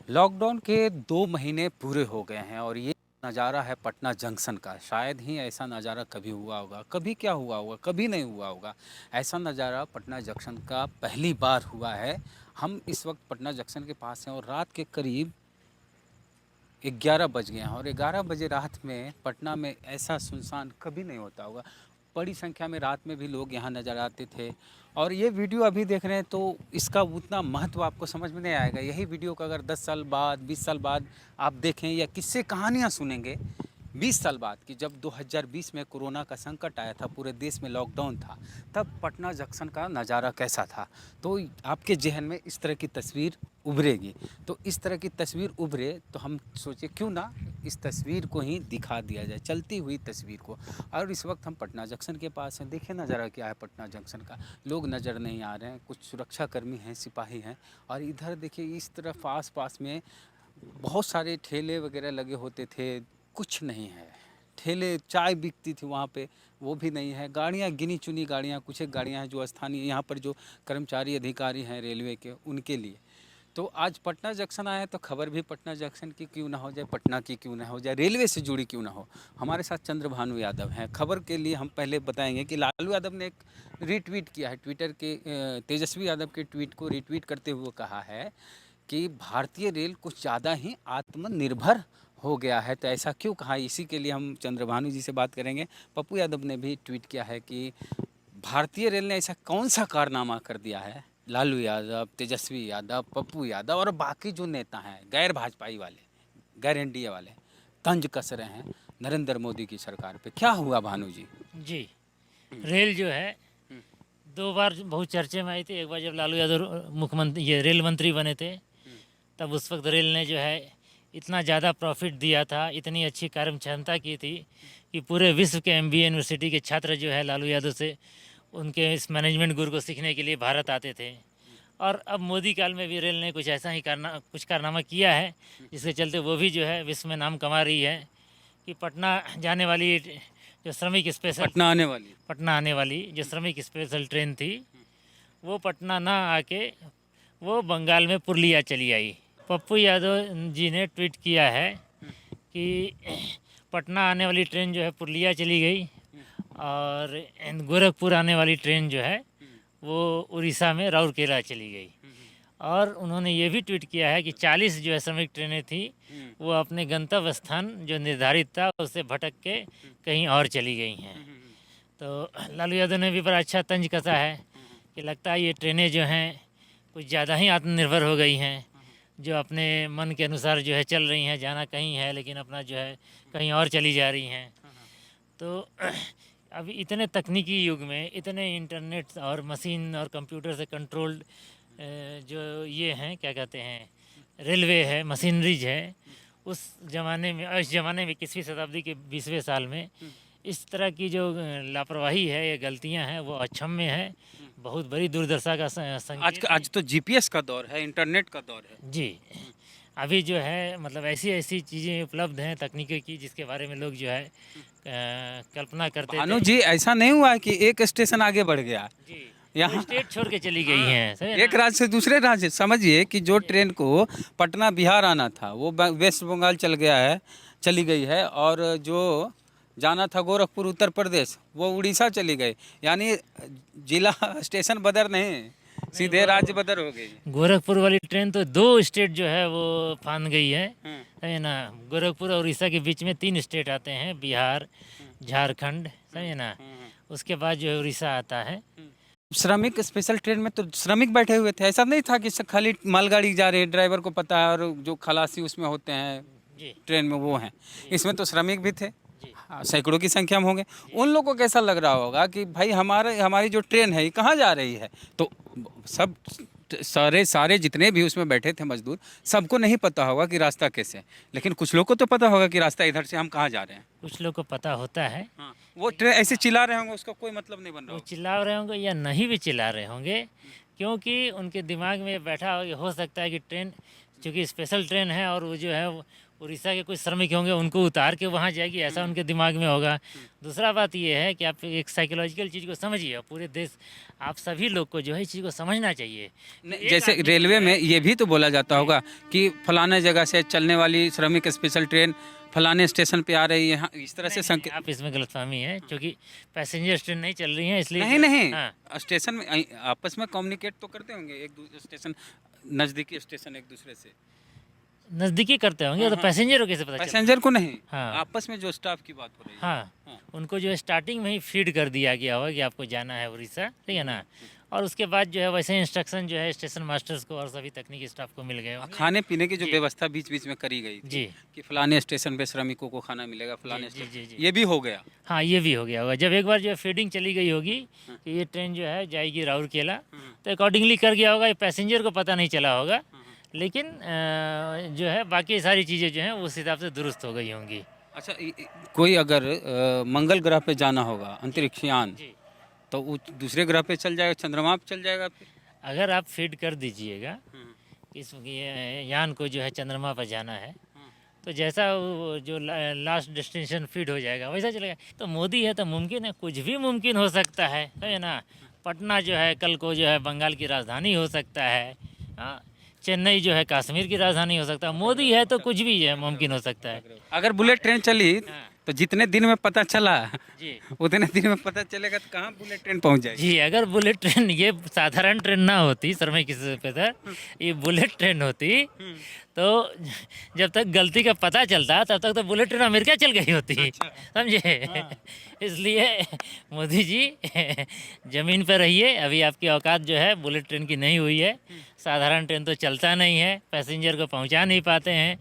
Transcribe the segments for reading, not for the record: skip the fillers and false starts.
Lockdown के 2 महीने पूरे हो गए हैं और ये नज़ारा है पटना जंक्शन का। शायद ही ऐसा नज़ारा कभी हुआ होगा, कभी क्या हुआ होगा, कभी नहीं हुआ होगा। ऐसा नज़ारा पटना जंक्शन का पहली बार हुआ है। हम इस वक्त पटना जंक्शन के पास हैं और रात के करीब 11 बज गए हैं और 11 बजे रात में पटना में ऐसा सुनसान कभी नहीं होता होगा। बड़ी संख्या में रात में भी लोग यहाँ नज़र आते थे और ये वीडियो अभी देख रहे हैं तो इसका उतना महत्व आपको समझ में नहीं आएगा। यही वीडियो का अगर 10 साल बाद 20 साल बाद आप देखें या किस्से कहानियाँ सुनेंगे 20 साल बाद कि जब 2020 में कोरोना का संकट आया था, पूरे देश में लॉकडाउन था, तब पटना जंक्शन का नज़ारा कैसा था, तो आपके जहन में इस तरह की तस्वीर उभरेगी। तो इस तरह की तस्वीर उभरे तो हम सोचे क्यों ना इस तस्वीर को ही दिखा दिया जाए, चलती हुई तस्वीर को। और इस वक्त हम पटना जंक्शन के पास हैं। देखिए नज़ारा क्या है पटना जंक्शन का। लोग नज़र नहीं आ रहे हैं, कुछ सुरक्षाकर्मी हैं, सिपाही हैं। और इधर देखिए इस तरफ आस पास में बहुत सारे ठेले वगैरह लगे होते थे, कुछ नहीं है। ठेले चाय बिकती थी वहाँ पे, वो भी नहीं है। गाड़ियाँ गिनी चुनी गाड़ियाँ, कुछ एक गाड़ियाँ हैं जो स्थानीय यहाँ पर जो कर्मचारी अधिकारी हैं रेलवे के, उनके लिए। तो आज पटना जंक्शन आए हैं तो खबर भी पटना जंक्शन की क्यों ना हो जाए, पटना की क्यों ना हो जाए, रेलवे से जुड़ी क्यों ना हो। हमारे साथ चंद्रभानु यादव हैं। खबर के लिए हम पहले बताएंगे कि लालू यादव ने एक रीट्वीट किया है, ट्विटर के तेजस्वी यादव के ट्वीट को रीट्वीट करते हुए कहा है कि भारतीय रेल कुछ ज़्यादा ही आत्मनिर्भर हो गया है। तो ऐसा क्यों कहा, इसी के लिए हम चंद्रभानु जी से बात करेंगे। पप्पू यादव ने भी ट्वीट किया है कि भारतीय रेल ने ऐसा कौन सा कारनामा कर दिया है। लालू यादव, तेजस्वी यादव, पप्पू यादव और बाकी जो नेता हैं गैर भाजपाई वाले, गैर एनडीए वाले, तंज कस रहे हैं नरेंद्र मोदी की सरकार पे। क्या हुआ भानु जी? जी। रेल जो है दो बार बहुत चर्चे में आई थी। एक बार जब लालू यादव मुख्यमंत्री ये रेल मंत्री बने थे, तब उस वक्त रेल ने जो है इतना ज़्यादा प्रॉफिट दिया था, इतनी अच्छी कार्य क्षमता की थी कि पूरे विश्व के एमबीए यूनिवर्सिटी के छात्र जो है लालू यादव से उनके इस मैनेजमेंट गुरु को सीखने के लिए भारत आते थे। और अब मोदी काल में भी रेल ने कुछ ऐसा ही कुछ कारनामा किया है, जिसके चलते वो भी जो है विश्व में नाम कमा रही है कि पटना जाने वाली जो श्रमिक स्पेशल पटना आने वाली जो श्रमिक स्पेशल ट्रेन थी, वो पटना ना आके वो बंगाल में पुरलिया चली आई। पप्पू यादव जी ने ट्वीट किया है कि पटना आने वाली ट्रेन जो है पुरलिया चली गई और गोरखपुर आने वाली ट्रेन जो है वो उड़ीसा में राउरकेला चली गई। और उन्होंने ये भी ट्वीट किया है कि 40 जो है श्रमिक ट्रेनें थी वो अपने गंतव्य स्थान जो निर्धारित था उससे भटक के कहीं और चली गई हैं। तो लालू यादव ने भी बड़ा अच्छा तंज कसा है कि लगता है ये ट्रेनें जो हैं कुछ ज़्यादा ही आत्मनिर्भर हो गई हैं, जो अपने मन के अनुसार जो है चल रही हैं, जाना कहीं है लेकिन अपना जो है कहीं और चली जा रही हैं। तो अभी इतने तकनीकी युग में इतने इंटरनेट और मशीन और कंप्यूटर से कंट्रोल्ड जो ये हैं क्या कहते हैं रेलवे है, मशीनरीज है, उस ज़माने में इस ज़माने में 21वीं शताब्दी के 20वें साल में इस तरह की जो लापरवाही है या गलतियां हैं वो अक्षम्य है। बहुत बड़ी दुर्दशा का संकेत आज तो जीपीएस का दौर है, इंटरनेट का दौर है। जी। अभी जो है मतलब ऐसी ऐसी चीज़ें उपलब्ध हैं तकनीकी की जिसके बारे में लोग जो है कल्पना करते भानु थे। जी ऐसा नहीं हुआ कि एक स्टेशन आगे बढ़ गया जी। वो यहाँ। स्टेट छोड़ के चली गई हैं, समझे एक ना? राज्य से दूसरे राज्य, समझिए कि जो ट्रेन को पटना बिहार आना था वो वेस्ट बंगाल चली गई है, और जो जाना था गोरखपुर उत्तर प्रदेश वो उड़ीसा चली गई। यानी जिला स्टेशन बदर नहीं, नहीं, सीधे राज्य बदर हो गई। गोरखपुर वाली ट्रेन तो 2 स्टेट जो है वो फांद गई है ना? गोरखपुर और उड़ीसा के बीच में 3 स्टेट आते हैं, बिहार, झारखंड, समझे ना? उसके बाद जो है उड़ीसा आता है। श्रमिक स्पेशल ट्रेन में तो श्रमिक बैठे हुए थे, ऐसा नहीं था कि खाली मालगाड़ी जा रही है, ड्राइवर को पता है और जो खलासी उसमें होते हैं जी। ट्रेन में वो हैं। इसमें तो श्रमिक भी थे, जी। सैकड़ों की संख्या में होंगे। उन लोगों को कैसा लग रहा होगा कि भाई हमारी जो ट्रेन है ये कहाँ जा रही है। तो सब सारे जितने भी उसमें बैठे थे मजदूर, सबको नहीं पता होगा कि रास्ता कैसे है, लेकिन कुछ लोग को तो पता होगा कि रास्ता इधर से, हम कहाँ जा रहे हैं। कुछ लोग को पता होता है। हाँ, वो ट्रेन ऐसे चिल्ला रहे होंगे, उसका कोई मतलब नहीं बन रहा वो होगा। चिल्ला रहे होंगे या नहीं भी चिल्ला रहे होंगे, क्योंकि उनके दिमाग में बैठा हो सकता है कि ट्रेन क्योंकि स्पेशल ट्रेन है और वो जो है उड़ीसा के कुछ श्रमिक होंगे उनको उतार के वहाँ जाएगी, ऐसा उनके दिमाग में होगा। दूसरा बात ये है कि आप एक साइकोलॉजिकल चीज़ को समझिए, पूरे देश आप सभी लोग को जो है इस चीज़ को समझना चाहिए। एक जैसे आदमी को रेलवे जो में है- ये भी तो बोला जाता होगा कि फलाने जगह से चलने वाली श्रमिक स्पेशल ट्रेन फलाने स्टेशन पे आ रही है, हाँ, इस तरह से नहीं, संकेत। आप इसमें गलतफहमी है, क्योंकि पैसेंजर ट्रेन नहीं चल रही है इसलिए नहीं जो- नहीं, हाँ, स्टेशन में आपस में कम्युनिकेट तो करते होंगे, एक दूसरे स्टेशन, नज़दीकी स्टेशन एक दूसरे से। नज़दीकी करते होंगे, तो पैसेंजर को कैसे पता चलेगा? पैसेंजर को नहीं, हाँ। आपस में जो स्टाफ की बात हो रही है। हाँ, हाँ। उनको जो है स्टार्टिंग में ही फीड कर दिया गया होगा कि आपको जाना है उड़ीसा, ठीक है ना। और उसके बाद जो है वैसे इंस्ट्रक्शन जो है स्टेशन मास्टर्स को और सभी तकनीकी स्टाफ को मिल गए होंगे। खाने पीने की जो जी। व्यवस्था बीच बीच में करी गई थी जी। कि फलाने स्टेशन पे श्रमिकों को खाना मिलेगा, फलाने जी, जी, स्टेशन, जी। ये भी हो गया। हाँ, ये भी हो गया होगा जब एक बार जो है फीडिंग चली गई होगी कि ये ट्रेन जो है जाएगी राउरकेला, तो अकॉर्डिंगली कर गया होगा। ये पैसेंजर को पता नहीं चला होगा, लेकिन जो है बाकी सारी चीज़ें जो हैं उस हिसाब से दुरुस्त हो गई होंगी। अच्छा, कोई अगर मंगल ग्रह पे जाना होगा, अंतरिक्ष यान, जी, तो वो दूसरे ग्रह पे चल जाएगा, चंद्रमा पे चल जाएगा फिर? अगर आप फीड कर दीजिएगा इस ये यान को जो है चंद्रमा पर जाना है, तो जैसा वो जो लास्ट डेस्टिनेशन फीड हो जाएगा वैसा चलेगा। तो मोदी है तो मुमकिन है, कुछ भी मुमकिन हो सकता है ना। पटना जो है कल को जो है बंगाल की राजधानी हो सकता है, हाँ, चेन्नई जो है कश्मीर की राजधानी हो सकता है। मोदी है तो कुछ भी है मुमकिन हो सकता है। अगर बुलेट ट्रेन चली हाँ। तो जितने दिन में पता चला जी उतने दिन में पता चलेगा, तो कहाँ बुलेट ट्रेन पहुंच जाएगी? जी, अगर बुलेट ट्रेन ये साधारण ट्रेन ना होती श्रमिक पे था, ये बुलेट ट्रेन होती, तो जब तक गलती का पता चलता तब तक तो बुलेट ट्रेन अमेरिका चल गई होती, समझे। इसलिए मोदी जी ज़मीन पर रहिए, अभी आपकी औकात जो है बुलेट ट्रेन की नहीं हुई है। साधारण ट्रेन तो चलता नहीं है, पैसेंजर को पहुंचा नहीं पाते हैं,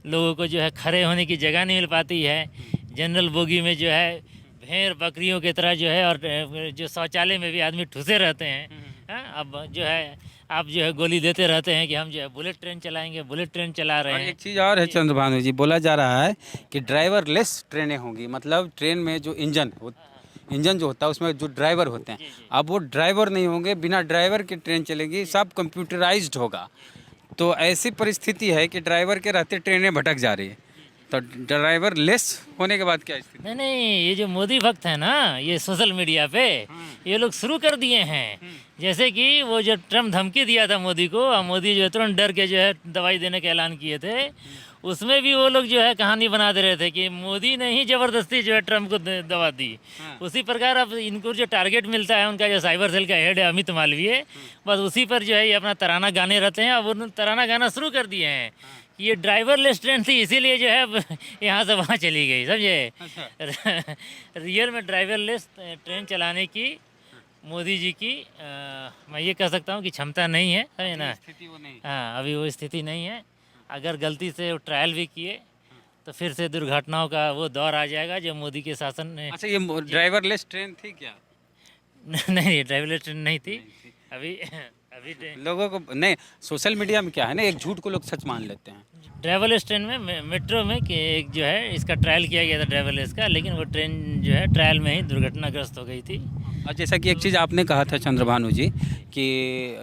लोगों को जो है खड़े होने की जगह नहीं मिल पाती है। जनरल बोगी में जो है भेड़ बकरियों की तरह जो है, और जो शौचालय में भी आदमी ठुसे रहते हैं। हाँ, अब जो है आप जो है गोली देते रहते हैं कि हम जो है बुलेट ट्रेन चलाएंगे, बुलेट ट्रेन चला रहे और हैं। एक चीज़ और है चंद्रभानु जी, बोला जा रहा है कि ड्राइवर लेस ट्रेनें होंगी, मतलब ट्रेन में जो इंजन जो होता है उसमें जो ड्राइवर होते हैं, अब वो ड्राइवर नहीं होंगे, बिना ड्राइवर की ट्रेन चलेगी, सब कंप्यूटराइज्ड होगा। तो ऐसी परिस्थिति है कि ड्राइवर के रहते ट्रेनें भटक जा रही है, तो ड्राइवर लेस होने के बाद क्या स्थिति? नहीं नहीं, ये जो मोदी भक्त है ना, ये सोशल मीडिया पे ये लोग शुरू कर दिए हैं। जैसे कि वो जो ट्रम्प धमकी दिया था मोदी को, और मोदी जो है तुरंत डर के जो है दवाई देने का ऐलान किए थे, उसमें भी वो लोग जो है कहानी बना दे रहे थे कि मोदी ने ही ज़बरदस्ती जो है ट्रम्प को दवा दी। उसी प्रकार अब इनको जो टारगेट मिलता है, उनका जो साइबर सेल का हेड है अमित मालवीय, बस उसी पर जो है ये अपना तराना गाने रहते हैं। अब उन्होंने तराना गाना शुरू कर दिए हैं कि ये ड्राइवरलेस ट्रेन थी, इसीलिए जो है यहाँ से वहाँ चली गई, समझे। रियल में ड्राइवरलेस ट्रेन चलाने की मोदी जी की मैं ये कह सकता हूँ कि क्षमता नहीं है, समझे ना। स्थिति वो नहीं। हाँ, अभी वो स्थिति नहीं है। अगर गलती से वो ट्रायल भी किए तो फिर से दुर्घटनाओं का वो दौर आ जाएगा जो मोदी के शासन में। अच्छा, ये ड्राइवरलेस ट्रेन थी क्या? नहीं, ड्राइवरलेस ट्रेन नहीं थी अभी। अभी लोगों को नहीं, सोशल मीडिया में क्या है ना, एक झूठ को लोग सच मान लेते हैं। ड्राइवरलेस ट्रेन में मेट्रो में कि एक जो है इसका ट्रायल किया गया था ड्राइवरलेस का, लेकिन वो ट्रेन जो है ट्रायल में ही दुर्घटनाग्रस्त हो गई थी। और जैसा कि एक चीज़ आपने कहा था चंद्रभानु जी कि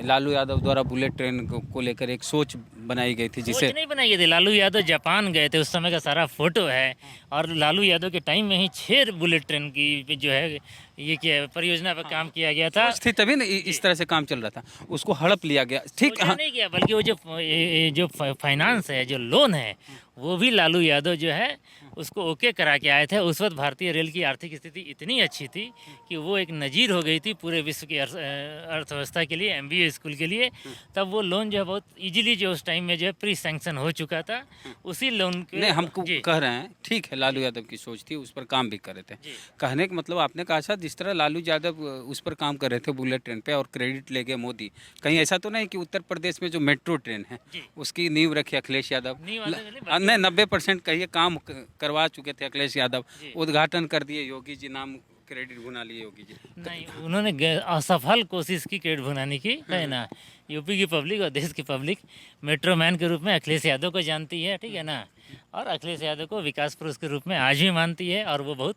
लालू यादव द्वारा बुलेट ट्रेन को लेकर एक सोच बनाई गई थी, जिसे सोच नहीं बनाई गई थी। लालू यादव जापान गए थे, उस समय का सारा फोटो है, और लालू यादव के टाइम में ही 6 बुलेट ट्रेन की जो है ये क्या परियोजना पर काम किया गया था। सोच थी तभी ना इस तरह से काम चल रहा था, उसको हड़प लिया गया, ठीक। सोचा नहीं किया, बल्कि वो जो फाइनेंस है, जो लोन है, वो भी लालू यादव जो है उसको ओके करा के आए थे। उस वक्त भारतीय रेल की आर्थिक स्थिति इतनी अच्छी थी कि वो एक नज़ीर हो गई थी पूरे विश्व की अर्थव्यवस्था के लिए, MBA स्कूल के लिए। तब वो लोन जो है बहुत इजीली जो उस टाइम में जो है प्री सैंक्शन हो चुका था। उसी लोन के नहीं, हमको कह रहे हैं ठीक है, लालू यादव की सोच थी, उस पर काम भी कर रहे थे। कहने का मतलब आपने कहा था जिस तरह लालू यादव उस पर काम कर रहे थे बुलेट ट्रेन पे, और क्रेडिट ले गए मोदी, कहीं ऐसा तो नहीं कि उत्तर प्रदेश में जो मेट्रो ट्रेन है उसकी नींव रखी अखिलेश यादव? नहीं, 90% कहिए काम करवा चुके थे अखिलेश यादव, उद्घाटन कर दिए योगी जी, नाम क्रेडिट भुना लिए योगी जी। नहीं, उन्होंने असफल कोशिश की क्रेडिट भुनाने की, है ना। यूपी की पब्लिक और देश की पब्लिक मेट्रो मैन के रूप में अखिलेश यादव को जानती है, ठीक है ना, और अखिलेश यादव को विकास पुरुष के रूप में आज भी मानती है, और वो बहुत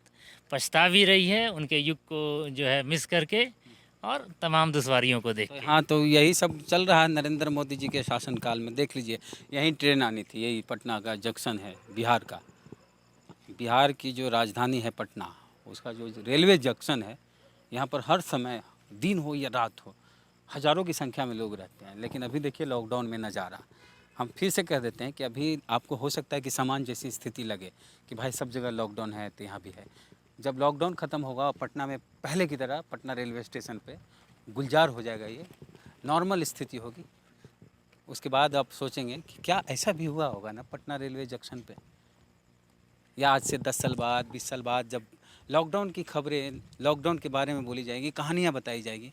पछता भी रही है उनके युग को जो है मिस करके। और तमाम दुश्वारियों को देख तो के। हाँ, तो यही सब चल रहा है नरेंद्र मोदी जी के शासनकाल में। देख लीजिए, यहीं ट्रेन आनी थी, यही पटना का जंक्शन है बिहार का। बिहार की जो राजधानी है पटना, उसका जो रेलवे जंक्शन है, यहाँ पर हर समय, दिन हो या रात हो, हज़ारों की संख्या में लोग रहते हैं। लेकिन अभी देखिए लॉकडाउन में नज़ारा, हम फिर से कह देते हैं कि अभी आपको हो सकता है कि सामान जैसी स्थिति लगे कि भाई सब जगह लॉकडाउन है तो यहाँ भी है। जब लॉकडाउन ख़त्म होगा और पटना में पहले की तरह पटना रेलवे स्टेशन पे गुलजार हो जाएगा, ये नॉर्मल स्थिति होगी। उसके बाद आप सोचेंगे कि क्या ऐसा भी हुआ होगा ना पटना रेलवे जंक्शन पे, या आज से 10 साल बाद, 20 साल बाद जब लॉकडाउन की खबरें, लॉकडाउन के बारे में बोली जाएगी, कहानियाँ बताई जाएगी,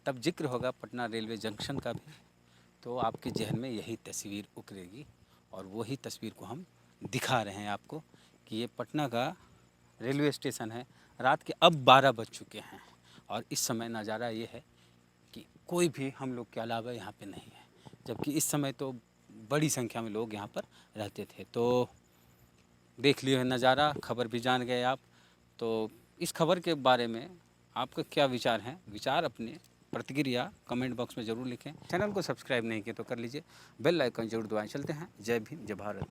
तब जिक्र होगा पटना रेलवे जंक्शन का भी, तो आपके जहन में यही तस्वीर उकरेगी। और वही तस्वीर को हम दिखा रहे हैं आपको कि ये पटना का रेलवे स्टेशन है। रात के अब 12 बज चुके हैं और इस समय नज़ारा ये है कि कोई भी हम लोग के अलावा यहाँ पे नहीं है, जबकि इस समय तो बड़ी संख्या में लोग यहाँ पर रहते थे। तो देख लिए नज़ारा, खबर भी जान गए आप। तो इस खबर के बारे में आपका क्या विचार हैं? विचार अपने प्रतिक्रिया कमेंट बॉक्स में ज़रूर लिखें। चैनल को सब्सक्राइब नहीं किया तो कर लीजिए, बेल आइकन जरूर दबाएं। चलते हैं, जय भीम, जय भारत।